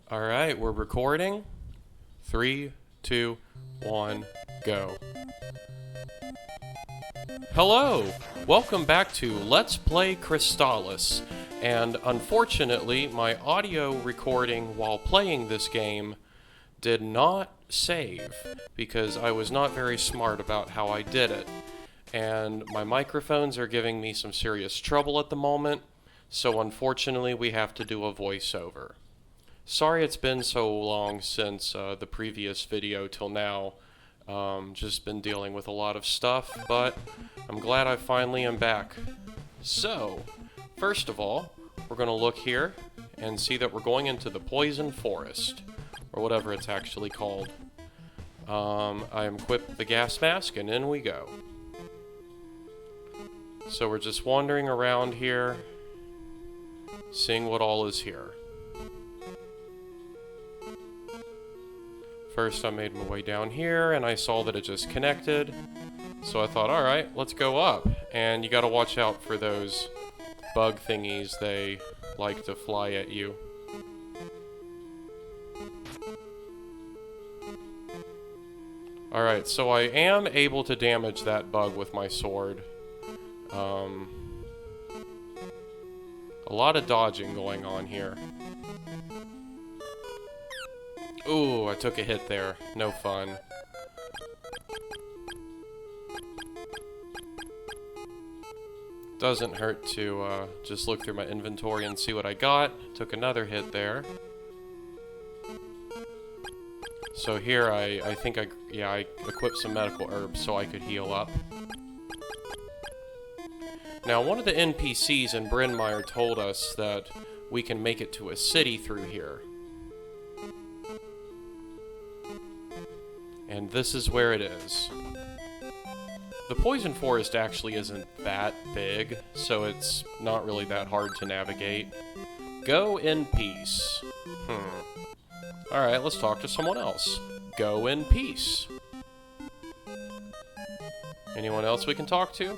Alright, we're recording. 3, 2, 1, go. Hello! Welcome back to Let's Play Crystalis. And unfortunately, my audio recording while playing this game did not save because I was not very smart about how I did it. And my microphones are giving me some serious trouble at the moment, so unfortunately we have to do a voiceover. Sorry it's been so long since the previous video till now. Just been dealing with a lot of stuff, but I'm glad I finally am back. So, first of all, we're going to look here and see that we're going into the Poison Forest, or whatever it's actually called. I am equipped the gas mask, and in we go. So we're just wandering around here, seeing what all is here. First I made my way down here, and I saw that it just connected. So I thought, alright, let's go up. And you gotta watch out for those bug thingies, they like to fly at you. Alright, so I am able to damage that bug with my sword. A lot of dodging going on here. Ooh, I took a hit there. No fun. Doesn't hurt to just look through my inventory and see what I got. Took another hit there. So here I think I equipped some medical herbs so I could heal up. Now, one of the NPCs in Bryn Mawr told us that we can make it to a city through here. And this is where it is. The Poison Forest actually isn't that big, so it's not really that hard to navigate. Go in peace. Alright, let's talk to someone else. Go in peace. Anyone else we can talk to?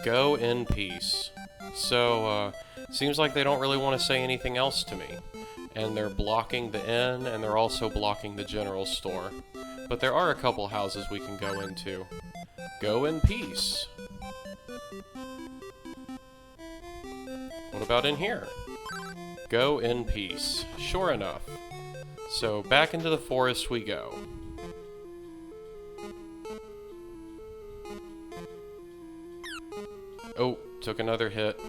Go in peace. So, seems like they don't really want to say anything else to me. And they're blocking the inn, and they're also blocking the general store. But there are a couple houses we can go into. Go in peace. What about in here? Go in peace. Sure enough. So, back into the forest we go. Oh, took another hit.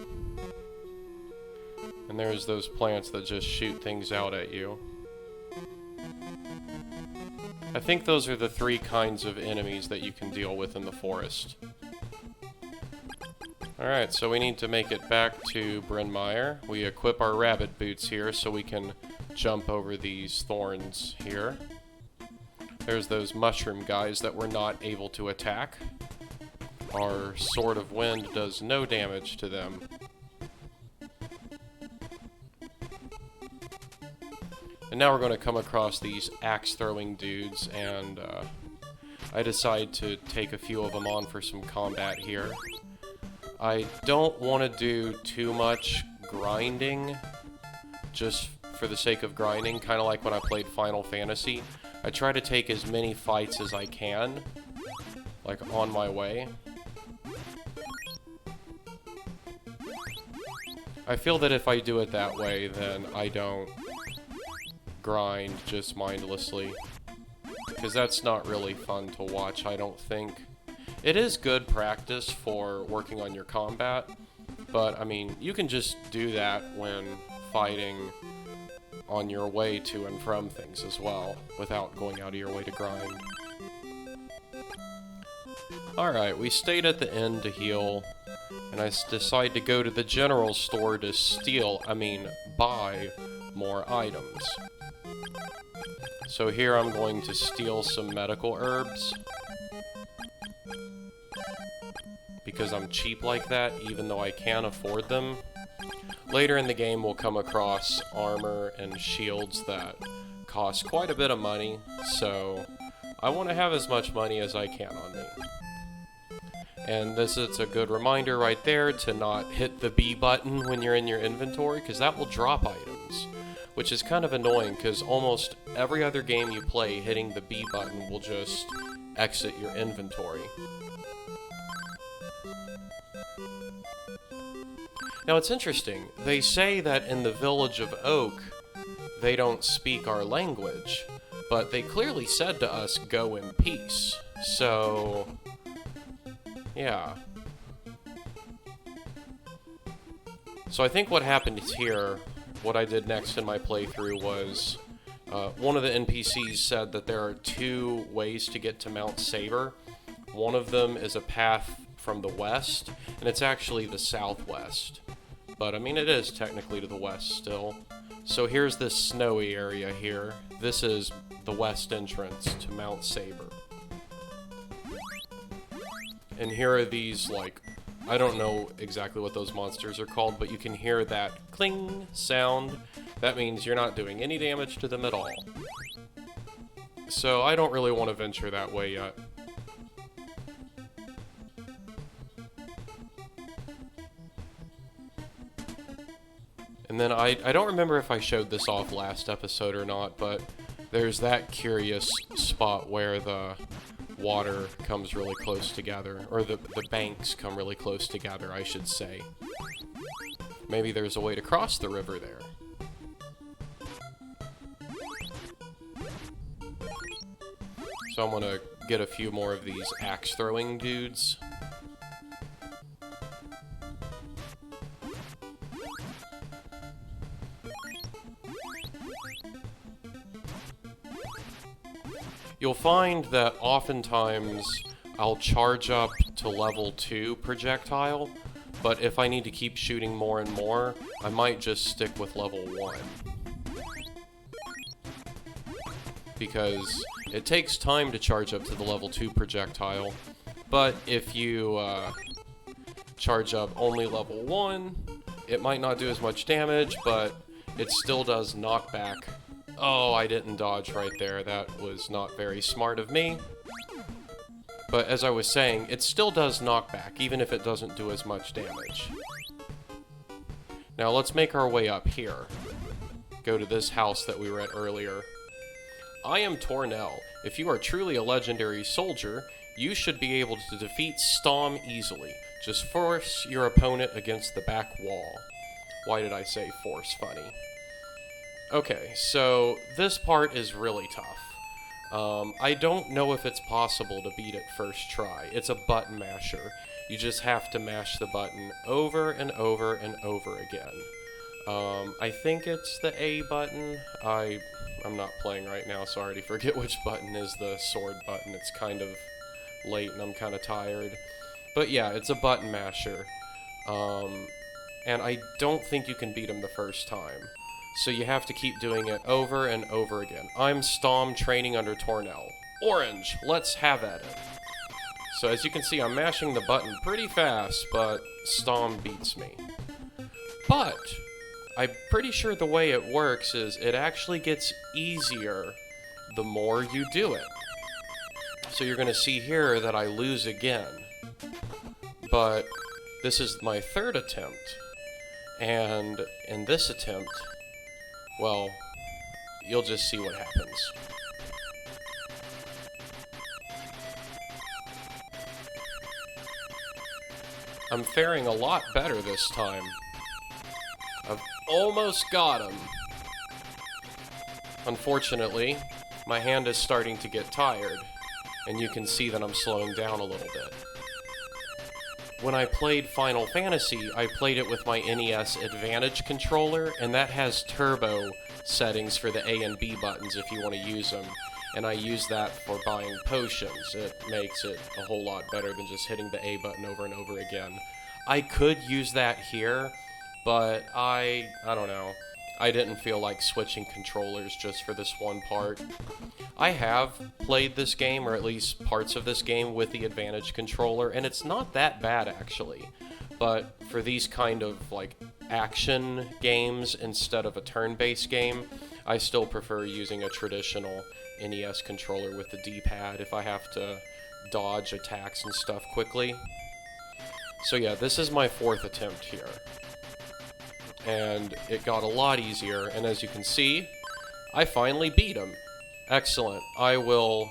And there's those plants that just shoot things out at you. I think those are the 3 kinds of enemies that you can deal with in the forest. Alright, so we need to make it back to Bryn Mawr. We equip our rabbit boots here so we can jump over these thorns here. There's those mushroom guys that we're not able to attack. Our Sword of Wind does no damage to them. And now we're going to come across these axe-throwing dudes, and I decide to take a few of them on for some combat here. I don't want to do too much grinding, just for the sake of grinding, kind of like when I played Final Fantasy. I try to take as many fights as I can, like on my way. I feel that if I do it that way, then I don't grind just mindlessly. Because that's not really fun to watch, I don't think. It is good practice for working on your combat, but I mean, you can just do that when fighting on your way to and from things as well, without going out of your way to grind. Alright, we stayed at the inn to heal. And I decide to go to the general store to buy more items. So here I'm going to steal some medical herbs. Because I'm cheap like that, even though I can afford them. Later in the game we'll come across armor and shields that cost quite a bit of money, so I want to have as much money as I can on me. And this is a good reminder right there to not hit the B button when you're in your inventory, because that will drop items. Which is kind of annoying, because almost every other game you play, hitting the B button will just exit your inventory. Now it's interesting, they say that in the village of Oak, they don't speak our language, but they clearly said to us, go in peace. So, yeah. So I think what happened here, what I did next in my playthrough was, one of the NPCs said that there are 2 ways to get to Mount Saber. One of them is a path from the west, and it's actually the southwest. But, I mean, it is technically to the west still. So here's this snowy area here. This is the west entrance to Mount Saber. And here are these, like, I don't know exactly what those monsters are called, but you can hear that cling sound. That means you're not doing any damage to them at all. So I don't really want to venture that way yet. And then I don't remember if I showed this off last episode or not, but there's that curious spot where the water comes really close together, or the banks come really close together, I should say. Maybe there's a way to cross the river there. So I'm gonna get a few more of these axe-throwing dudes. You'll find that oftentimes I'll charge up to level 2 projectile, but if I need to keep shooting more and more, I might just stick with level 1. Because it takes time to charge up to the level 2 projectile, but if you charge up only level 1, it might not do as much damage, but it still does knockback. Oh, I didn't dodge right there. That was not very smart of me. But as I was saying, it still does knockback, even if it doesn't do as much damage. Now let's make our way up here. Go to this house that we were at earlier. I am Tornel. If you are truly a legendary soldier, you should be able to defeat Stom easily. Just force your opponent against the back wall. Why did I say force funny? Okay, so this part is really tough. I don't know if it's possible to beat it first try. It's a button masher. You just have to mash the button over and over and over again. I think it's the A button. I'm not playing right now, so I already forget which button is the sword button. It's kind of late and I'm kind of tired. But yeah, it's a button masher. And I don't think you can beat him the first time. So you have to keep doing it over and over again. I'm Stom training under Tornel. Orange, let's have at it. So as you can see, I'm mashing the button pretty fast, but Stom beats me. But I'm pretty sure the way it works is it actually gets easier the more you do it. So you're going to see here that I lose again. But this is my 3rd attempt. And in this attempt, well, you'll just see what happens. I'm faring a lot better this time. I've almost got him. Unfortunately, my hand is starting to get tired, and you can see that I'm slowing down a little bit. When I played Final Fantasy, I played it with my NES Advantage controller, and that has turbo settings for the A and B buttons if you want to use them. And I use that for buying potions. It makes it a whole lot better than just hitting the A button over and over again. I could use that here, but I don't know. I didn't feel like switching controllers just for this one part. I have played this game, or at least parts of this game, with the Advantage controller, and it's not that bad, actually. But for these kind of, like, action games instead of a turn-based game, I still prefer using a traditional NES controller with the D-pad if I have to dodge attacks and stuff quickly. So yeah, this is my 4th attempt here. And it got a lot easier, and as you can see, I finally beat him. Excellent. I will,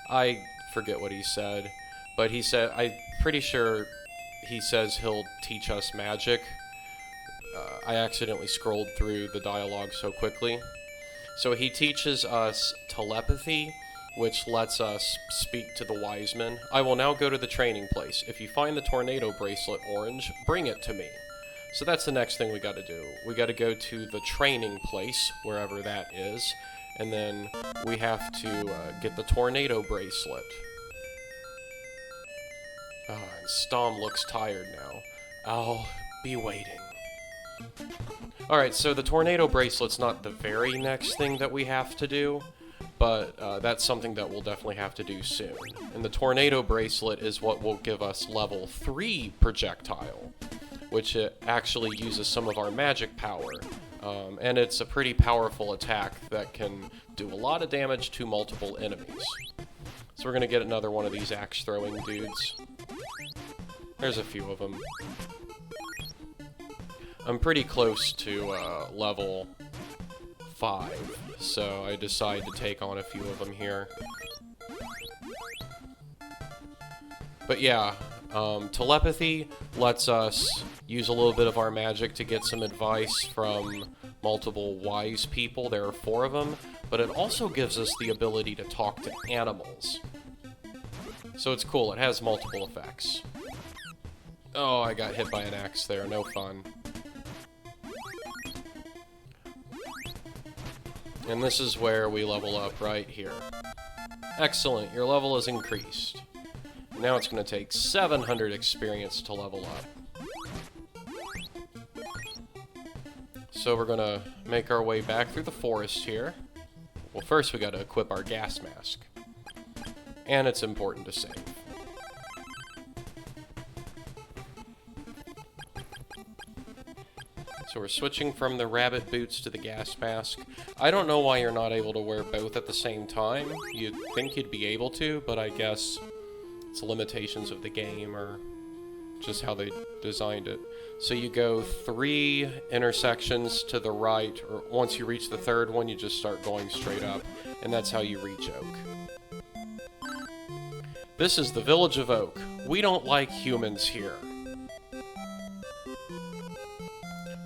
I forget what he said, but he said, I'm pretty sure he says he'll teach us magic. I accidentally scrolled through the dialogue so quickly. So he teaches us telepathy, which lets us speak to the wise men. I will now go to the training place. If you find the tornado bracelet orange, bring it to me. So that's the next thing we gotta do. We gotta go to the training place, wherever that is, and then we have to get the tornado bracelet. And Stom looks tired now. I'll be waiting. Alright, so the tornado bracelet's not the very next thing that we have to do, but that's something that we'll definitely have to do soon. And the tornado bracelet is what will give us level 3 projectile, which it actually uses some of our magic power. And it's a pretty powerful attack that can do a lot of damage to multiple enemies. So we're gonna get another one of these axe-throwing dudes. There's a few of them. I'm pretty close to level 5, so I decide to take on a few of them here. But yeah, telepathy lets us use a little bit of our magic to get some advice from multiple wise people. There are 4 of them, but it also gives us the ability to talk to animals. So it's cool, it has multiple effects. Oh, I got hit by an axe there, no fun. And this is where we level up right here. Excellent, your level is increased. Now it's going to take 700 experience to level up. So we're going to make our way back through the forest here. Well, first we got to equip our gas mask. And it's important to save. So we're switching from the rabbit boots to the gas mask. I don't know why you're not able to wear both at the same time. You'd think you'd be able to, but I guess it's limitations of the game or just how they designed it. So you go 3 intersections to the right, or once you reach the 3rd one, you just start going straight up, and that's how you reach Oak. This is the village of Oak. We don't like humans here.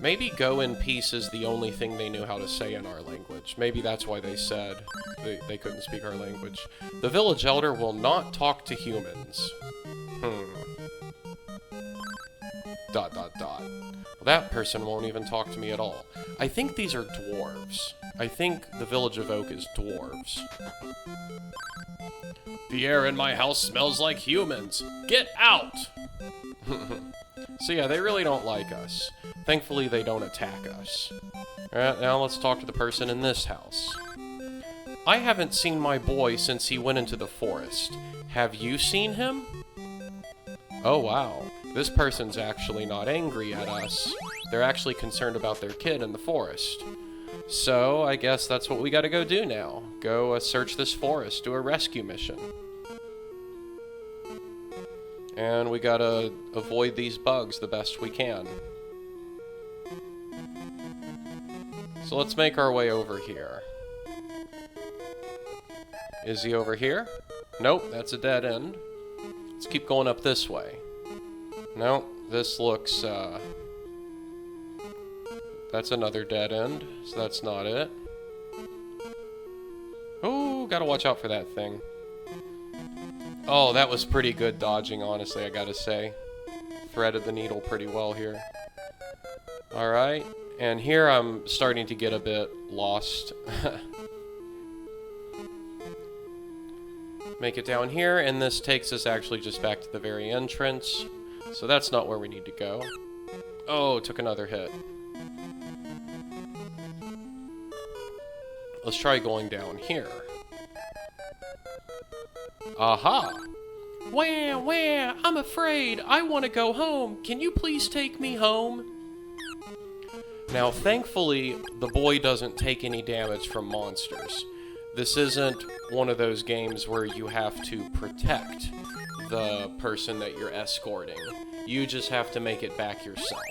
Maybe go in peace is the only thing they knew how to say in our language. Maybe that's why they said they couldn't speak our language. The village elder will not talk to humans. Well, that person won't even talk to me at all. I think these are dwarves. I think the village of Oak is dwarves. The air in my house smells like humans. Get out! So yeah, they really don't like us. Thankfully, they don't attack us. Alright, now let's talk to the person in this house. I haven't seen my boy since he went into the forest. Have you seen him? Oh wow, this person's actually not angry at us. They're actually concerned about their kid in the forest. So, I guess that's what we gotta go do now. Go search this forest, do a rescue mission. And we gotta avoid these bugs the best we can. So let's make our way over here. Is he over here? Nope, that's a dead end. Let's keep going up this way. Nope, this looks, that's another dead end, so that's not it. Ooh, gotta watch out for that thing. Oh, that was pretty good dodging, honestly, I gotta say. Threaded the needle pretty well here. Alright, and here I'm starting to get a bit lost. Make it down here, and this takes us actually just back to the very entrance. So that's not where we need to go. Oh, took another hit. Let's try going down here. Aha! Wah, wah, I'm afraid. I want to go home. Can you please take me home? Now, thankfully, the boy doesn't take any damage from monsters. This isn't one of those games where you have to protect the person that you're escorting. You just have to make it back yourself.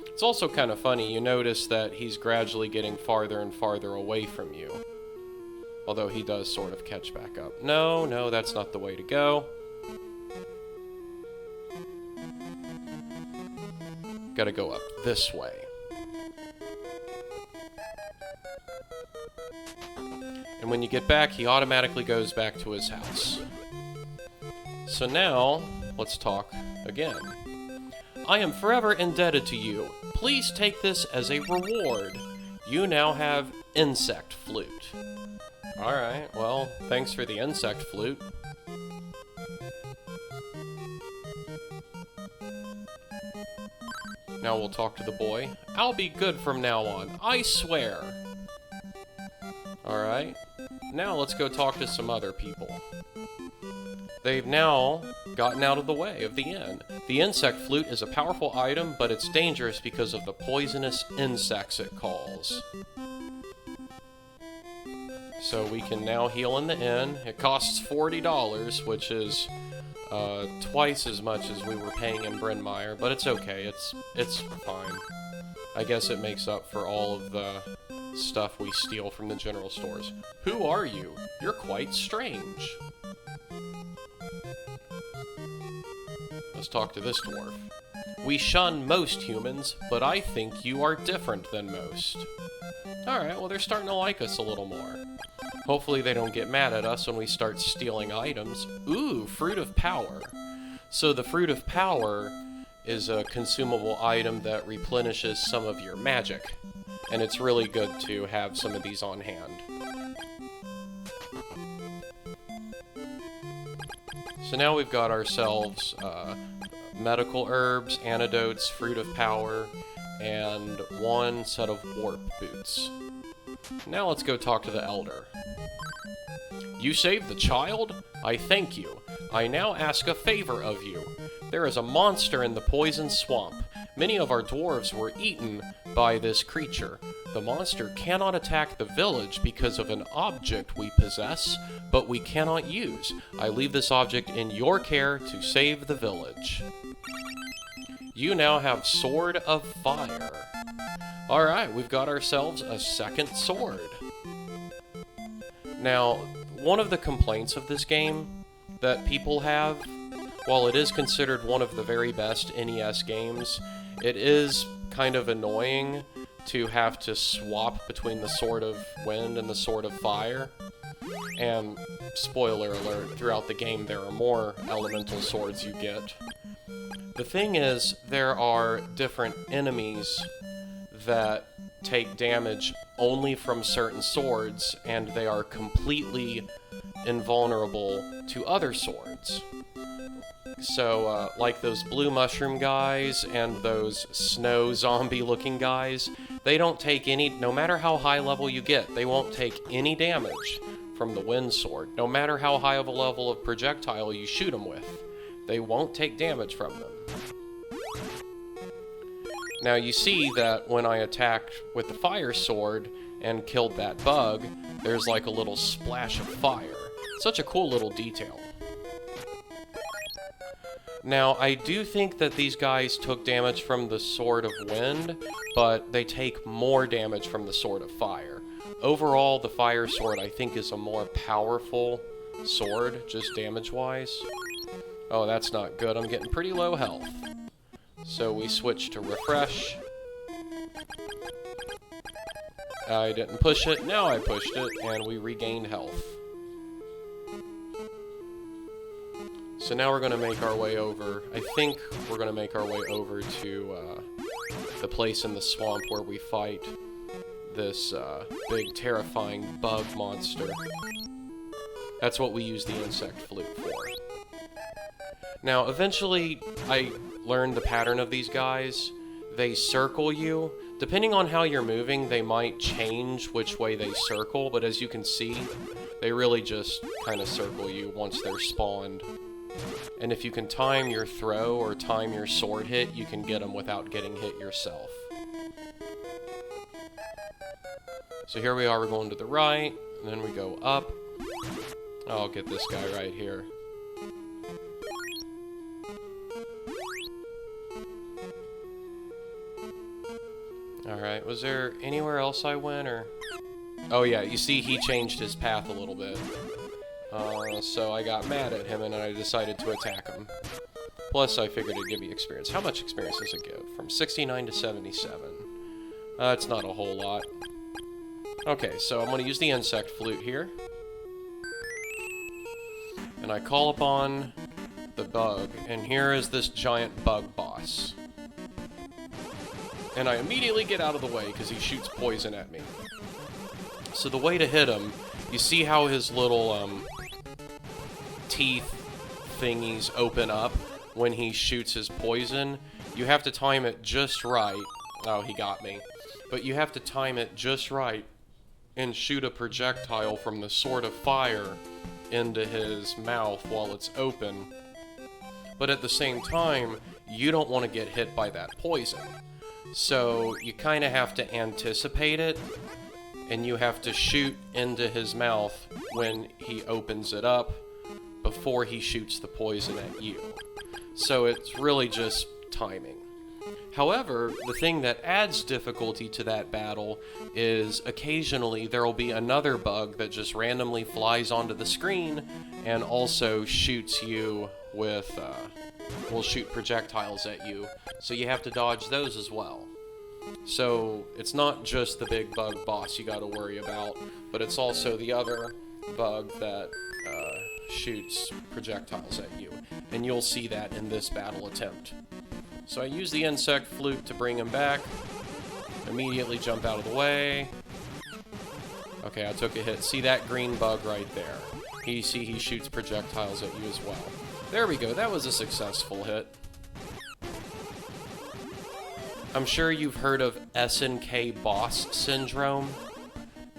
It's also kind of funny, you notice that he's gradually getting farther and farther away from you. Although he does sort of catch back up. No, that's not the way to go. Gotta go up this way. And when you get back, he automatically goes back to his house. So now, let's talk again. I am forever indebted to you. Please take this as a reward. You now have insect flute. Alright, well, thanks for the insect flute. Now we'll talk to the boy. I'll be good from now on, I swear. Alright, now let's go talk to some other people. They've now gotten out of the way of the inn. The insect flute is a powerful item, but it's dangerous because of the poisonous insects it calls. So we can now heal in the inn. It costs $40, which is twice as much as we were paying in Bryn Mawr, but it's okay. It's fine. I guess it makes up for all of the stuff we steal from the general stores. Who are you? You're quite strange. Let's talk to this dwarf. We shun most humans, but I think you are different than most. Alright, well they're starting to like us a little more. Hopefully they don't get mad at us when we start stealing items. Ooh, Fruit of Power. So the Fruit of Power is a consumable item that replenishes some of your magic. And it's really good to have some of these on hand. So now we've got ourselves medical herbs, antidotes, Fruit of Power, and one set of warp boots. Now let's go talk to the elder. You saved the child? I thank you. I now ask a favor of you. There is a monster in the poison swamp. Many of our dwarves were eaten by this creature. The monster cannot attack the village because of an object we possess, but we cannot use. I leave this object in your care to save the village. You now have Sword of Fire. Alright, we've got ourselves a second sword. Now, one of the complaints of this game that people have, while it is considered one of the very best NES games, it is kind of annoying to have to swap between the Sword of Wind and the Sword of Fire. And, spoiler alert, throughout the game there are more elemental swords you get. The thing is, there are different enemies that take damage only from certain swords, and they are completely invulnerable to other swords. So, like those blue mushroom guys and those snow zombie looking guys, they don't take any, no matter how high level you get, they won't take any damage from the wind sword. No matter how high of a level of projectile you shoot them with, they won't take damage from them. Now you see that when I attacked with the fire sword and killed that bug, there's like a little splash of fire. Such a cool little detail. Now, I do think that these guys took damage from the Sword of Wind, but they take more damage from the Sword of Fire. Overall, the Fire Sword, I think, is a more powerful sword, just damage-wise. Oh, that's not good. I'm getting pretty low health. So we switch to Refresh. I didn't push it, now I pushed it, and we regained health. So now we're going to make our way over, I think we're going to make our way over to the place in the swamp where we fight this big terrifying bug monster. That's what we use the insect flute for. Now eventually I learned the pattern of these guys. They circle you. Depending on how you're moving, they might change which way they circle, but as you can see, they really just kind of circle you once they're spawned. And if you can time your throw or time your sword hit, you can get them without getting hit yourself. So here we are, we're going to the right, and then we go up. I'll get this guy right here. Alright, was there anywhere else I went, or... Oh yeah, you see he changed his path a little bit. So I got mad at him and I decided to attack him. Plus I figured it'd give me experience. How much experience does it give? From 69 to 77. It's not a whole lot. Okay, so I'm going to use the insect flute here. And I call upon the bug, and here is this giant bug boss. And I immediately get out of the way because he shoots poison at me. So the way to hit him, you see how his little teeth thingies open up when he shoots his poison? You have to time it just right. Oh, he got me. But you have to time it just right and shoot a projectile from the Sword of Fire into his mouth while it's open. But at the same time, you don't want to get hit by that poison. So you kind of have to anticipate it, and you have to shoot into his mouth when he opens it up before he shoots the poison at you. So it's really just timing. However, the thing that adds difficulty to that battle is occasionally there will be another bug that just randomly flies onto the screen and also shoots you with, will shoot projectiles at you. So you have to dodge those as well. So it's not just the big bug boss you gotta worry about, but it's also the other bug that shoots projectiles at you. And you'll see that in this battle attempt. So I use the insect flute to bring him back. Immediately jump out of the way. Okay, I took a hit. See that green bug right there? He shoots projectiles at you as well. There we go, that was a successful hit. I'm sure you've heard of SNK boss syndrome.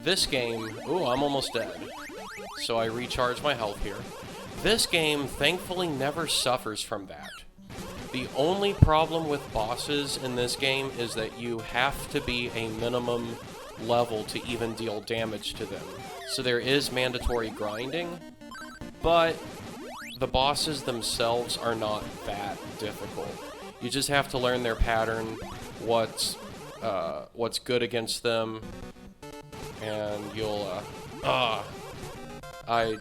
This game... Ooh, I'm almost dead. So I recharge my health here. This game, thankfully, never suffers from that. The only problem with bosses in this game is that you have to be a minimum level to even deal damage to them. So there is mandatory grinding, but the bosses themselves are not that difficult. You just have to learn their pattern, what's good against them, and you'll, I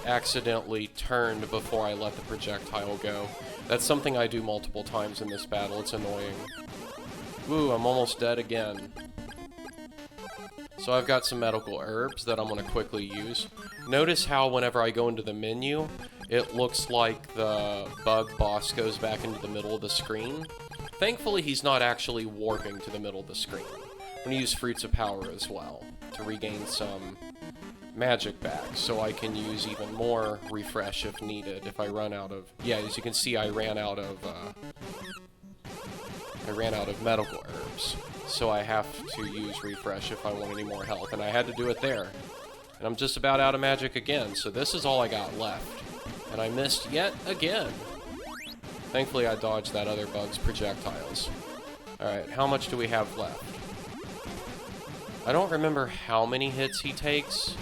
accidentally turned before I let the projectile go. That's something I do multiple times in this battle. It's annoying. Ooh, I'm almost dead again. So I've got some medical herbs that I'm going to quickly use. Notice how whenever I go into the menu, it looks like the bug boss goes back into the middle of the screen. Thankfully, he's not actually warping to the middle of the screen. I'm going to use Fruits of Power as well to regain some magic back, so I can use even more refresh if needed, if I run out of... Yeah, as you can see, I ran out of medical herbs, so I have to use refresh if I want any more health, and I had to do it there. And I'm just about out of magic again, so this is all I got left. And I missed yet again. Thankfully, I dodged that other bug's projectiles. Alright, how much do we have left? I don't remember how many hits he takes.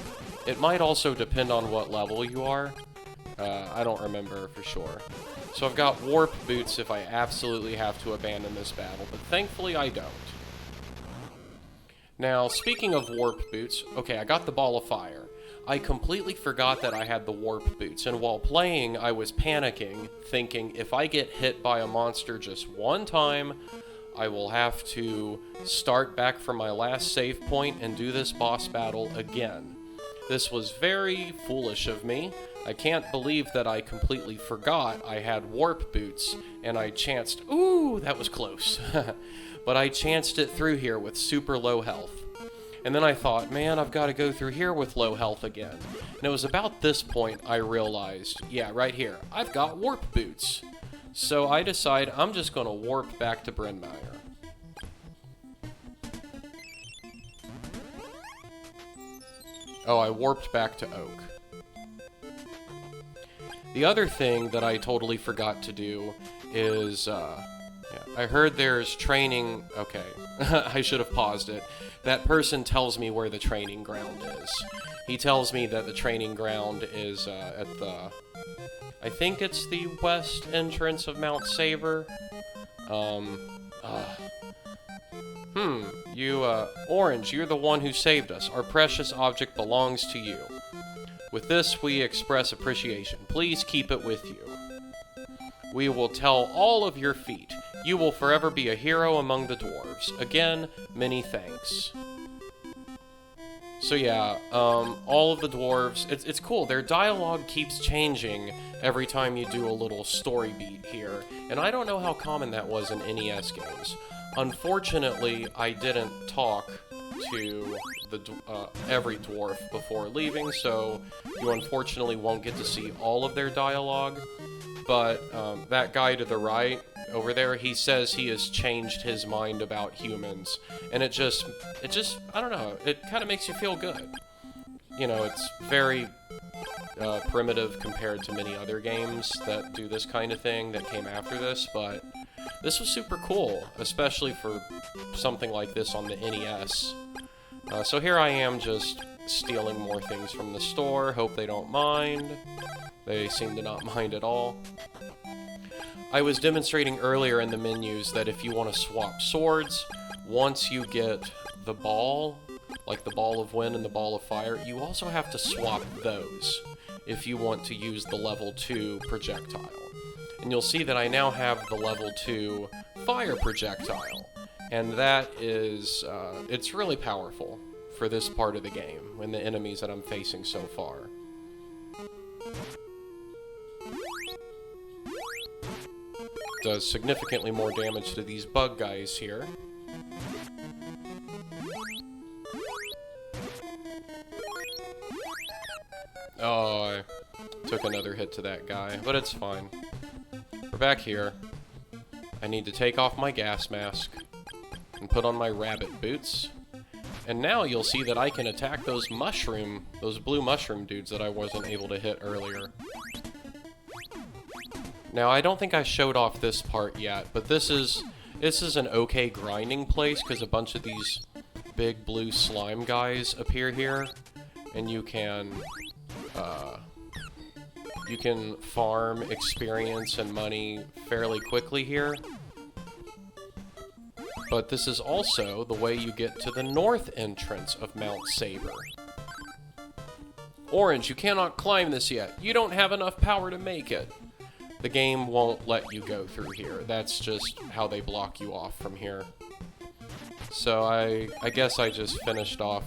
It might also depend on what level you are. I don't remember for sure. So I've got warp boots if I absolutely have to abandon this battle, but thankfully I don't. Now, speaking of warp boots, okay, I got the ball of fire. I completely forgot that I had the warp boots, and while playing, I was panicking, thinking if I get hit by a monster just one time, I will have to start back from my last save point and do this boss battle again. This was very foolish of me. I can't believe that I completely forgot I had warp boots, and I chanced... Ooh, that was close. But I chanced it through here with super low health. And then I thought, man, I've got to go through here with low health again. And it was about this point I realized, yeah, right here, I've got warp boots. So I decide I'm just going to warp back to Bryn Mawr. Oh, I warped back to Oak. The other thing that I totally forgot to do is Yeah, I heard there's training... Okay, I should have paused it. That person tells me where the training ground is. He tells me that the training ground is at the... I think it's the west entrance of Mount Saber. Orange, you're the one who saved us. Our precious object belongs to you. With this, we express appreciation. Please keep it with you. We will tell all of your feat. You will forever be a hero among the dwarves. Again, many thanks. So yeah, all of the dwarves, it's cool. Their dialogue keeps changing every time you do a little story beat here. And I don't know how common that was in NES games. Unfortunately, I didn't talk to every dwarf before leaving, so you unfortunately won't get to see all of their dialogue. But that guy to the right over there, he says he has changed his mind about humans, and it just I don't know, it kind of makes you feel good. You know, it's very primitive compared to many other games that do this kind of thing that came after this, but this was super cool, especially for something like this on the NES. So here I am just stealing more things from the store. Hope they don't mind. They seem to not mind at all. I was demonstrating earlier in the menus that if you want to swap swords, once you get the ball, like the ball of wind and the ball of fire, you also have to swap those if you want to use the level 2 projectile. And you'll see that I now have the level 2 fire projectile. And that is, it's really powerful for this part of the game, and the enemies that I'm facing so far. Does significantly more damage to these bug guys here. Oh, I took another hit to that guy, but it's fine. We're back here. I need to take off my gas mask and put on my rabbit boots. And now you'll see that I can attack those blue mushroom dudes that I wasn't able to hit earlier. Now, I don't think I showed off this part yet, but this is an okay grinding place because a bunch of these big blue slime guys appear here, and you can farm experience and money fairly quickly here. But this is also the way you get to the north entrance of Mount Saber. Orange, you cannot climb this yet. You don't have enough power to make it. The game won't let you go through here. That's just how they block you off from here. So I guess I just finished off.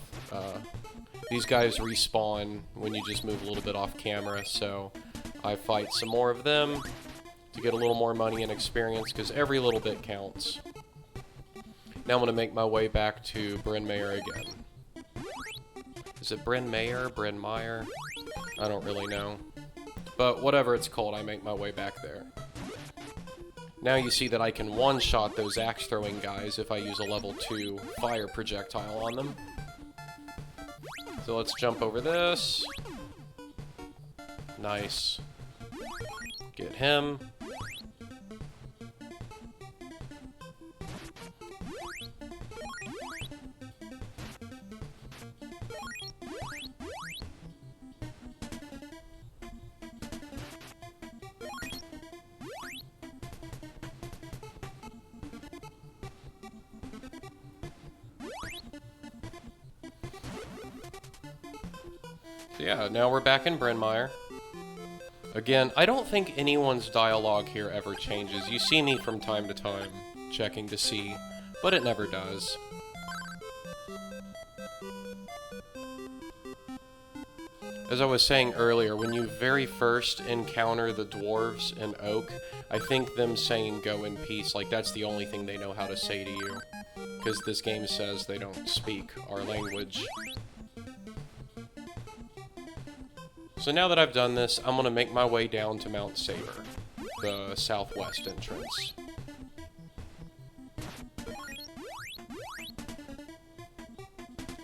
These guys respawn when you just move a little bit off camera, so I fight some more of them to get a little more money and experience, because every little bit counts. Now I'm going to make my way back to Bryn Mawr again. Is it Bryn Mawr? Bryn Mawr? I don't really know. But whatever it's called, I make my way back there. Now you see that I can one-shot those axe-throwing guys if I use a level 2 fire projectile on them. So let's jump over this. Nice. Get him. So yeah, now we're back in Bryn Mawr. Again, I don't think anyone's dialogue here ever changes. You see me from time to time checking to see, but it never does. As I was saying earlier, when you very first encounter the dwarves in Oak, I think them saying "go in peace," like that's the only thing they know how to say to you. Because this game says they don't speak our language. So now that I've done this, I'm going to make my way down to Mount Saber, the southwest entrance.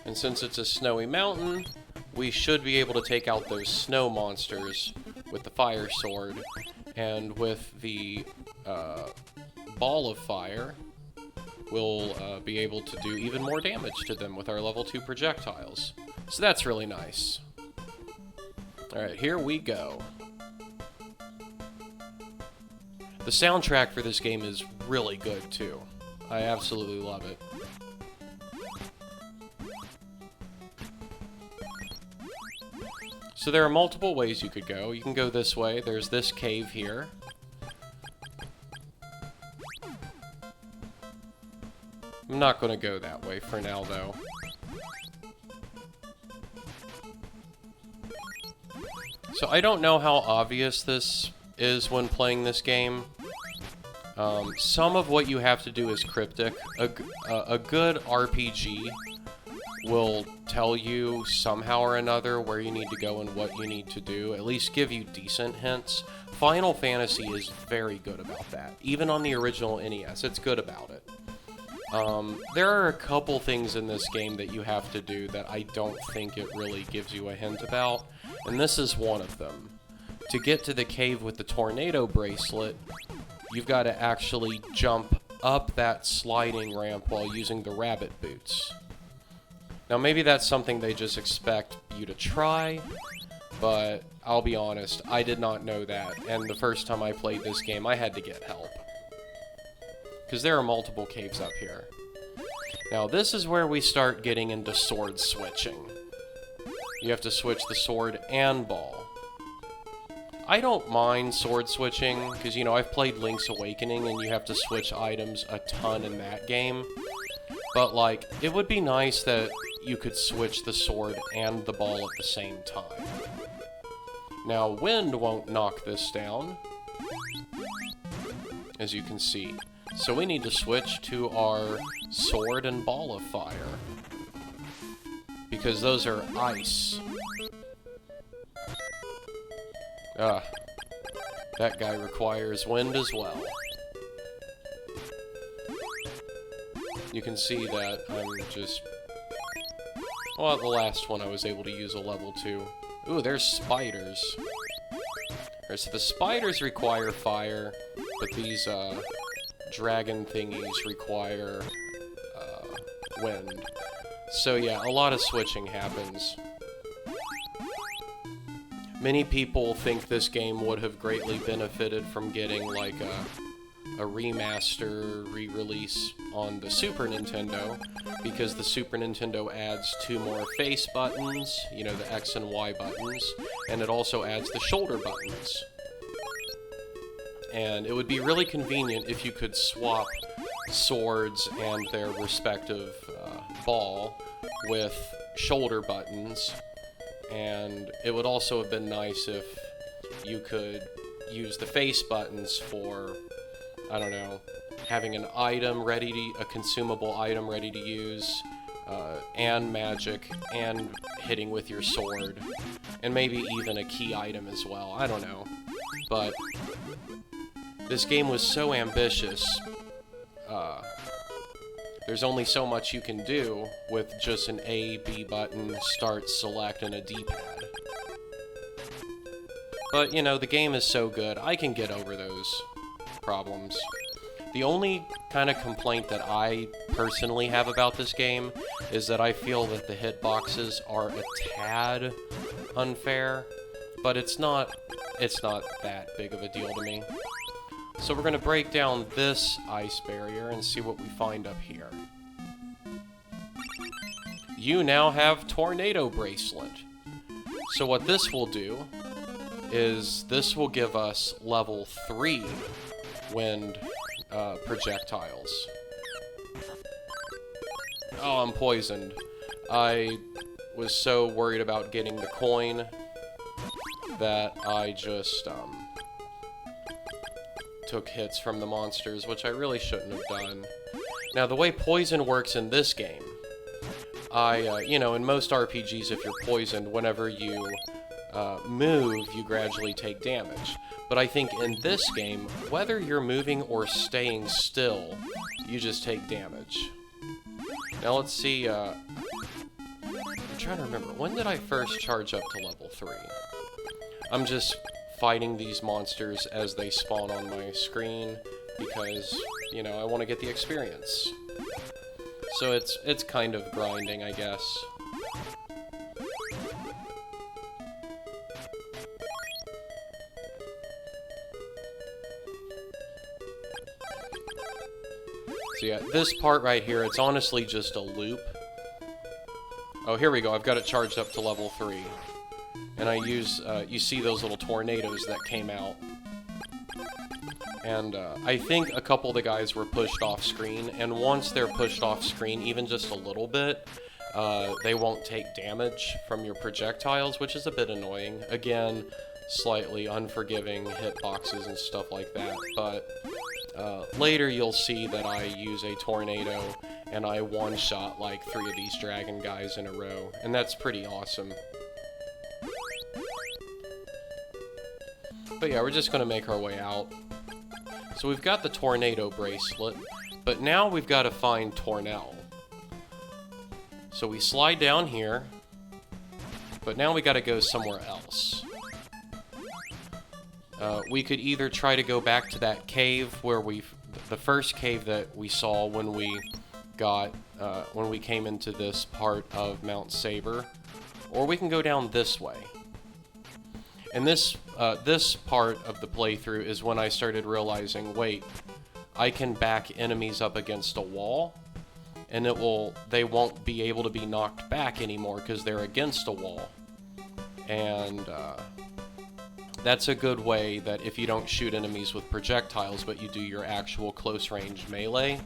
And since it's a snowy mountain, we should be able to take out those snow monsters with the fire sword, and with the ball of fire, we'll be able to do even more damage to them with our level 2 projectiles. So that's really nice. Alright, here we go. The soundtrack for this game is really good, too. I absolutely love it. So there are multiple ways you could go. You can go this way. There's this cave here. I'm not going to go that way for now, though. So I don't know how obvious this is when playing this game. Some of what you have to do is cryptic. A good RPG will tell you somehow or another where you need to go and what you need to do, at least give you decent hints. Final Fantasy is very good about that. Even on the original NES, it's good about it. There are a couple things in this game that you have to do that I don't think it really gives you a hint about, and this is one of them. To get to the cave with the tornado bracelet, you've got to actually jump up that sliding ramp while using the rabbit boots. Now, maybe that's something they just expect you to try, but I'll be honest, I did not know that, and the first time I played this game, I had to get help. Because there are multiple caves up here. Now, this is where we start getting into sword switching. You have to switch the sword and ball. I don't mind sword switching, because, you know, I've played Link's Awakening, and you have to switch items a ton in that game. But, like, it would be nice that you could switch the sword and the ball at the same time. Now, wind won't knock this down, as you can see. So we need to switch to our sword and ball of fire, because those are ice. That guy requires wind as well. You can see that I'm just... Well, the last one I was able to use a level 2. Ooh, there's spiders. Alright, so the spiders require fire, but these, dragon thingies require, wind. So yeah, a lot of switching happens. Many people think this game would have greatly benefited from getting, like, a remaster re-release on the Super Nintendo, because the Super Nintendo adds 2 more face buttons, you know, the X and Y buttons, and it also adds the shoulder buttons. And it would be really convenient if you could swap swords and their respective ball with shoulder buttons, and it would also have been nice if you could use the face buttons for, I don't know, having an item ready to, a consumable item ready to use, and magic, and hitting with your sword, and maybe even a key item as well, I don't know. But this game was so ambitious, there's only so much you can do with just an A, B button, start, select, and a D-pad. But, you know, the game is so good, I can get over those problems. The only kind of complaint that I personally have about this game is that I feel that the hitboxes are a tad unfair, but it's not that big of a deal to me. So we're going to break down this ice barrier and see what we find up here. You now have Tornado Bracelet. So what this will do is this will give us level 3 wind projectiles. Oh, I'm poisoned. I was so worried about getting the coin that I just took hits from the monsters, which I really shouldn't have done. Now, the way poison works in this game, you know, in most RPGs, if you're poisoned, whenever you move, you gradually take damage. But I think in this game, whether you're moving or staying still, you just take damage. Now, let's see, I'm trying to remember, when did I first charge up to level 3? I'm just fighting these monsters as they spawn on my screen, because you know, I want to get the experience. So it's kind of grinding, I guess. So yeah, this part right here, it's honestly just a loop. Oh, here we go. I've got it charged up to level 3. And I use, you see those little tornadoes that came out. And I think a couple of the guys were pushed off screen, and once they're pushed off screen, even just a little bit, they won't take damage from your projectiles, which is a bit annoying. Again, slightly unforgiving hitboxes and stuff like that, but later you'll see that I use a tornado, and I one-shot like 3 of these dragon guys in a row, and that's pretty awesome. But yeah, we're just gonna make our way out. So we've got the tornado bracelet, but now we've got to find Tornel. So we slide down here, but now we got to go somewhere else. We could either try to go back to that cave where the first cave that we saw when we came into this part of Mount Saber, or we can go down this way. And this part of the playthrough is when I started realizing, wait, I can back enemies up against a wall, and they won't be able to be knocked back anymore because they're against a wall. And that's a good way that if you don't shoot enemies with projectiles, but you do your actual close-range melee,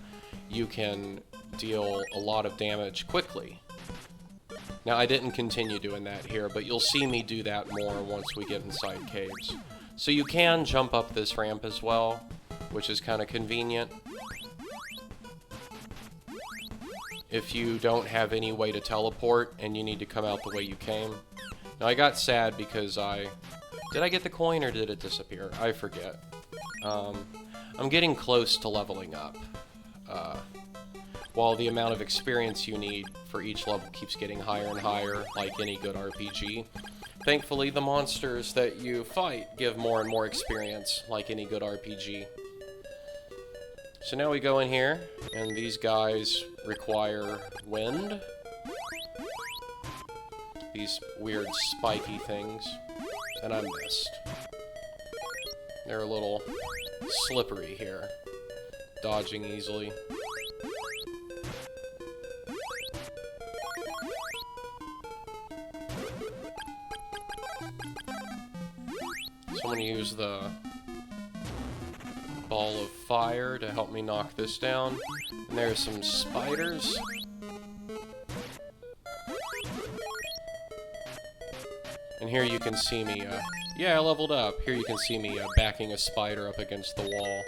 you can deal a lot of damage quickly. Now, I didn't continue doing that here, but you'll see me do that more once we get inside caves. So you can jump up this ramp as well, which is kind of convenient. If you don't have any way to teleport and you need to come out the way you came. Now, I got sad because did I get the coin or did it disappear? I forget. I'm getting close to leveling up. While the amount of experience you need for each level keeps getting higher and higher, like any good RPG. Thankfully, the monsters that you fight give more and more experience, like any good RPG. So now we go in here, and these guys require wind. These weird spiky things. And I missed. They're a little slippery here. Dodging easily. So I'm going to use the ball of fire to help me knock this down. And there's some spiders. And here you can see me, yeah, I leveled up. Here you can see me backing a spider up against the wall.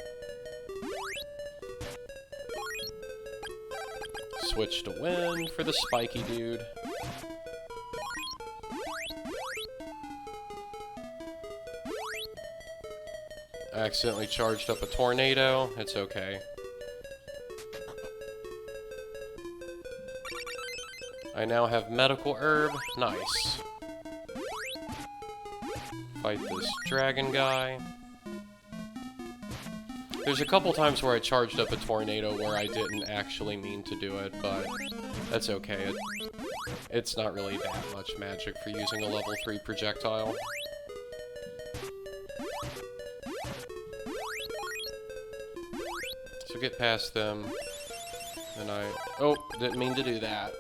Switch to wind for the spiky dude. I accidentally charged up a tornado. It's okay. I now have medical herb. Nice. Fight this dragon guy. There's a couple times where I charged up a tornado where I didn't actually mean to do it, but that's okay. It's not really that much magic for using a level 3 projectile. So get past them, and oh, didn't mean to do that.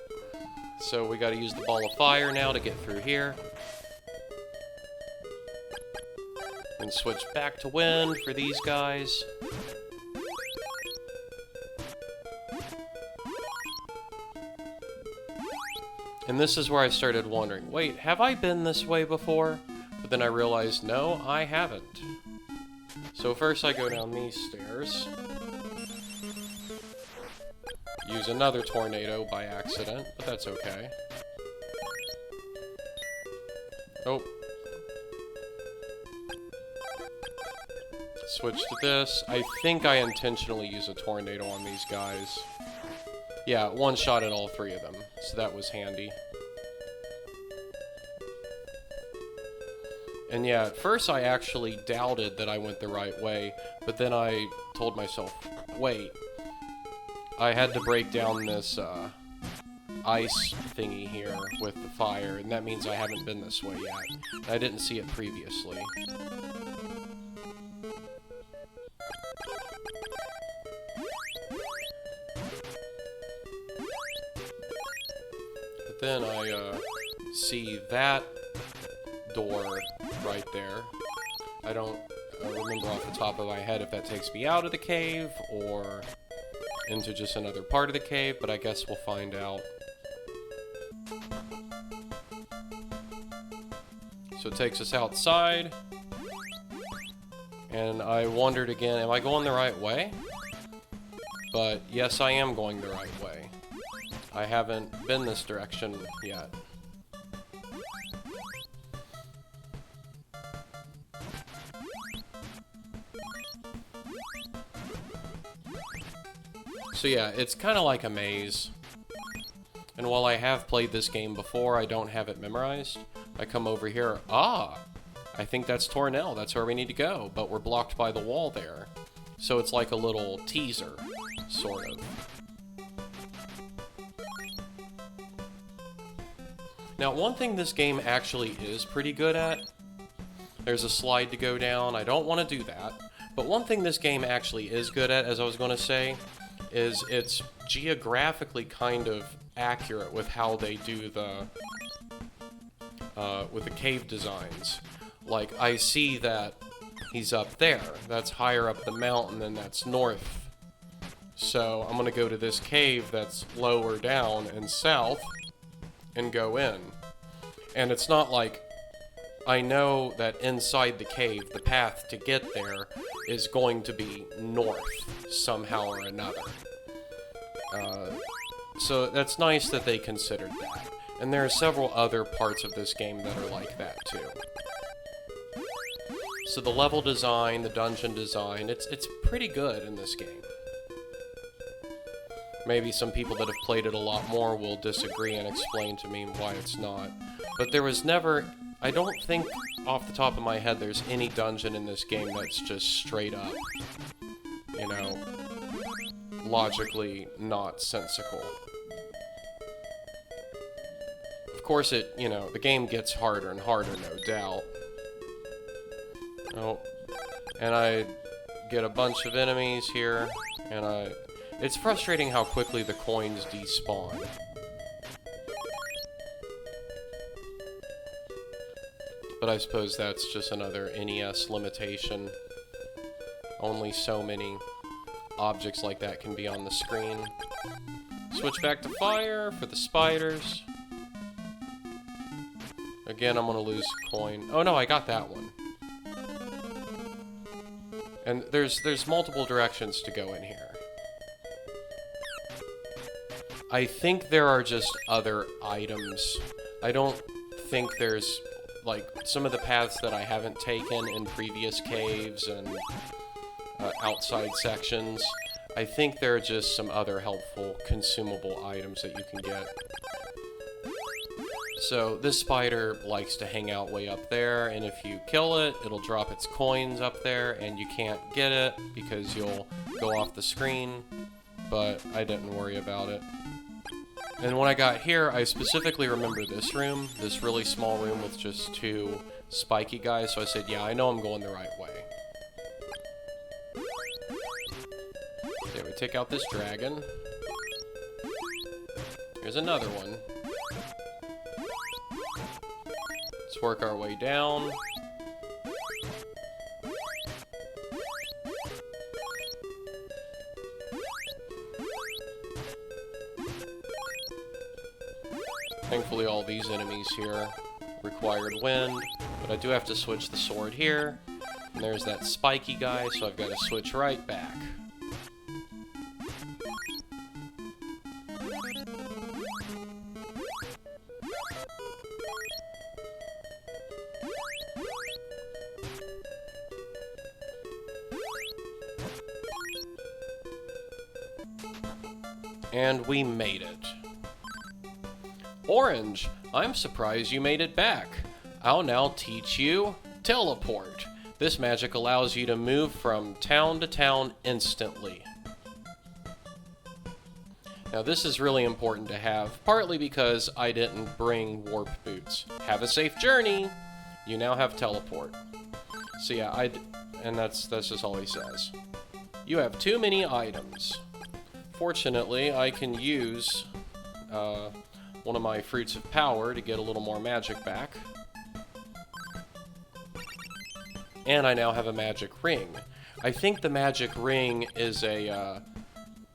So we gotta use the ball of fire now to get through here. And switch back to wind for these guys. And this is where I started wondering, wait, have I been this way before? But then I realized, no, I haven't. So first I go down these stairs. Use another tornado by accident, but that's okay. Oh. Switch to this. I think I intentionally use a tornado on these guys. Yeah, one shot at all 3 of them, so that was handy. And yeah, at first I actually doubted that I went the right way, but then I told myself, wait. I had to break down this, ice thingy here with the fire, and that means I haven't been this way yet. I didn't see it previously. But then I, see that door right there. I don't remember off the top of my head if that takes me out of the cave or into just another part of the cave, but I guess we'll find out. So it takes us outside, and I wondered again, am I going the right way? But yes, I am going the right way. I haven't been this direction yet. So yeah, it's kind of like a maze. And while I have played this game before, I don't have it memorized. I come over here, I think that's Tornel, that's where we need to go, but we're blocked by the wall there. So it's like a little teaser, sort of. Now, one thing this game actually is pretty good at, there's a slide to go down, I don't want to do that, but one thing this game actually is good at, as I was going to say, is it's geographically kind of accurate with how they do the with the cave designs. Like, I see that he's up there. That's higher up the mountain, and that's north. So I'm gonna go to this cave that's lower down and south and go in. And it's not like I know that inside the cave, the path to get there is going to be north somehow or another. So that's nice that they considered that. And there are several other parts of this game that are like that too. So the level design, the dungeon design, it's pretty good in this game. Maybe some people that have played it a lot more will disagree and explain to me why it's not. But there was never, I don't think off the top of my head there's any dungeon in this game that's just straight up, you know, logically not sensical. Of course it, you know, the game gets harder and harder, no doubt. Oh, and I get a bunch of enemies here, and it's frustrating how quickly the coins despawn. But I suppose that's just another NES limitation. Only so many objects like that can be on the screen. Switch back to fire for the spiders. Again, I'm gonna lose a coin. Oh no, I got that one. And there's multiple directions to go in here. I think there are just other items. I don't think there's, like, some of the paths that I haven't taken in previous caves and outside sections. I think there are just some other helpful consumable items that you can get. So this spider likes to hang out way up there, and if you kill it, it'll drop its coins up there, and you can't get it because you'll go off the screen, but I didn't worry about it. And when I got here, I specifically remember this room, this really small room with just two spiky guys, so I said, yeah, I know I'm going the right way. Okay, we take out this dragon. Here's another one. Let's work our way down. Thankfully all these enemies here required wind, but I do have to switch the sword here. And there's that spiky guy, so I've got to switch right back. And we made it. Orange, I'm surprised you made it back. I'll now teach you Teleport. This magic allows you to move from town to town instantly. Now this is really important to have, partly because I didn't bring warp boots. Have a safe journey! You now have teleport. So yeah, and that's just all he says. You have too many items. Fortunately, I can use one of my fruits of power to get a little more magic back. And I now have a magic ring. I think the magic ring is a,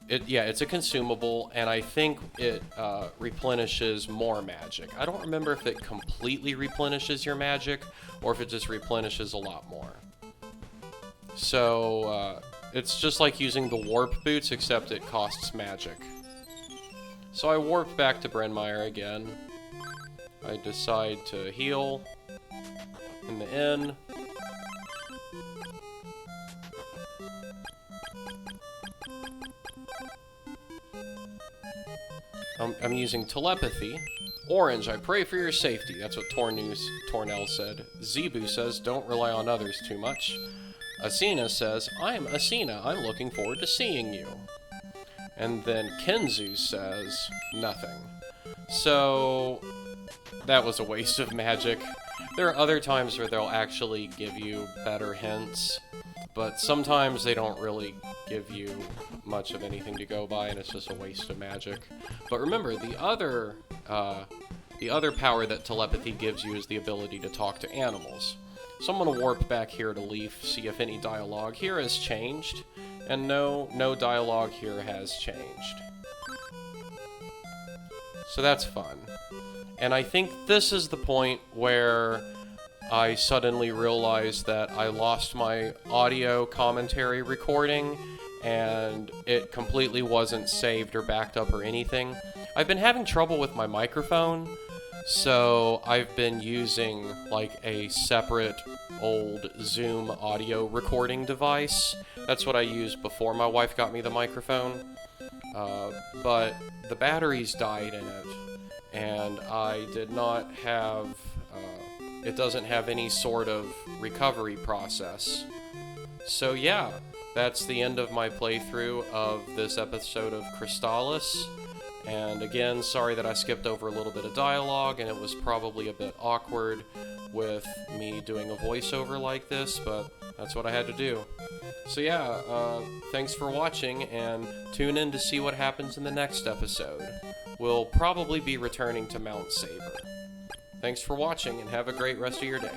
it's a consumable, and I think it replenishes more magic. I don't remember if it completely replenishes your magic, or if it just replenishes a lot more. So, it's just like using the warp boots, except it costs magic. So I warp back to Bryn Mawr again. I decide to heal in the inn. I'm using telepathy. Orange, I pray for your safety. That's what Tornel said. Zebu says, don't rely on others too much. Asina says, I'm Asina. I'm looking forward to seeing you. And then Kenzu says, nothing. So, that was a waste of magic. There are other times where they'll actually give you better hints, but sometimes they don't really give you much of anything to go by, and it's just a waste of magic. But remember, the other power that telepathy gives you is the ability to talk to animals. So I'm going to warp back here to Leaf, see if any dialogue here has changed, and no dialogue here has changed. So that's fun. And I think this is the point where I suddenly realized that I lost my audio commentary recording, and it completely wasn't saved or backed up or anything. I've been having trouble with my microphone, so I've been using like a separate old Zoom audio recording device. That's what I used before my wife got me the microphone, but the batteries died in it, and I did not have, it doesn't have any sort of recovery process. So yeah, that's the end of my playthrough of this episode of Crystalis. And again, sorry that I skipped over a little bit of dialogue, and it was probably a bit awkward with me doing a voiceover like this, but that's what I had to do. So yeah, thanks for watching, and tune in to see what happens in the next episode. We'll probably be returning to Mount Saber. Thanks for watching, and have a great rest of your day.